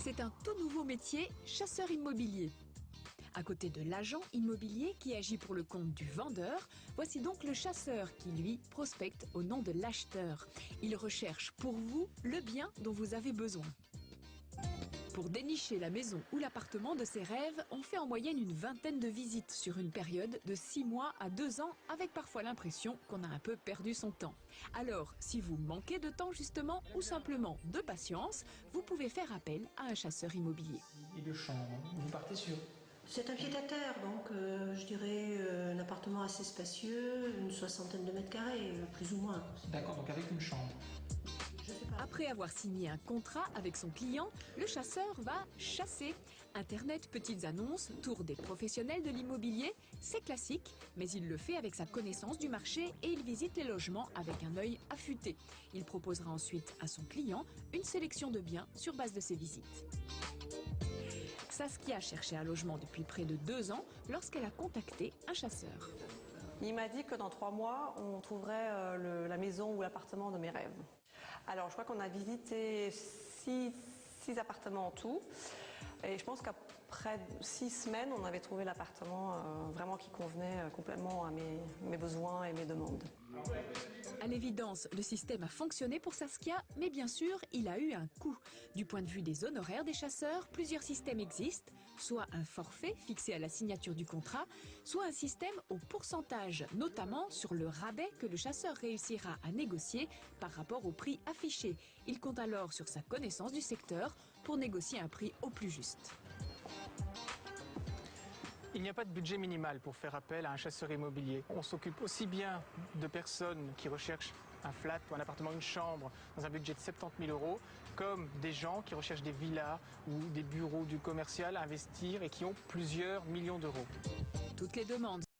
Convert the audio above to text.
C'est un tout nouveau métier, chasseur immobilier. À côté de l'agent immobilier qui agit pour le compte du vendeur, voici donc le chasseur qui, lui, prospecte au nom de l'acheteur. Il recherche pour vous le bien dont vous avez besoin. Pour dénicher la maison ou l'appartement de ses rêves, on fait en moyenne une vingtaine de visites sur une période de 6 mois à 2 ans, avec parfois l'impression qu'on a un peu perdu son temps. Alors, si vous manquez de temps justement, ou simplement de patience, vous pouvez faire appel à un chasseur immobilier. Et de chambre, vous partez sur? C'est un pied-à-terre, donc je dirais un appartement assez spacieux, une soixantaine de mètres carrés, plus ou moins. D'accord, donc avec une chambre. Après avoir signé un contrat avec son client, le chasseur va chasser. Internet, petites annonces, tour des professionnels de l'immobilier, c'est classique, mais il le fait avec sa connaissance du marché et il visite les logements avec un œil affûté. Il proposera ensuite à son client une sélection de biens sur base de ses visites. Saskia cherchait un logement depuis près de 2 ans lorsqu'elle a contacté un chasseur. Il m'a dit que dans 3 mois, on trouverait la maison ou l'appartement de mes rêves. Alors, je crois qu'on a visité 6 appartements en tout. Et je pense qu'après 6 semaines, on avait trouvé l'appartement vraiment qui convenait complètement à mes besoins et mes demandes. À l'évidence, le système a fonctionné pour Saskia, mais bien sûr, il a eu un coût. Du point de vue des honoraires des chasseurs, plusieurs systèmes existent, soit un forfait fixé à la signature du contrat, soit un système au pourcentage, notamment sur le rabais que le chasseur réussira à négocier par rapport au prix affiché. Il compte alors sur sa connaissance du secteur pour négocier un prix au plus juste. Il n'y a pas de budget minimal pour faire appel à un chasseur immobilier. On s'occupe aussi bien de personnes qui recherchent un flat ou un appartement, une chambre, dans un budget de 70 000 €, comme des gens qui recherchent des villas ou des bureaux du commercial à investir et qui ont plusieurs millions d'euros. Toutes les demandes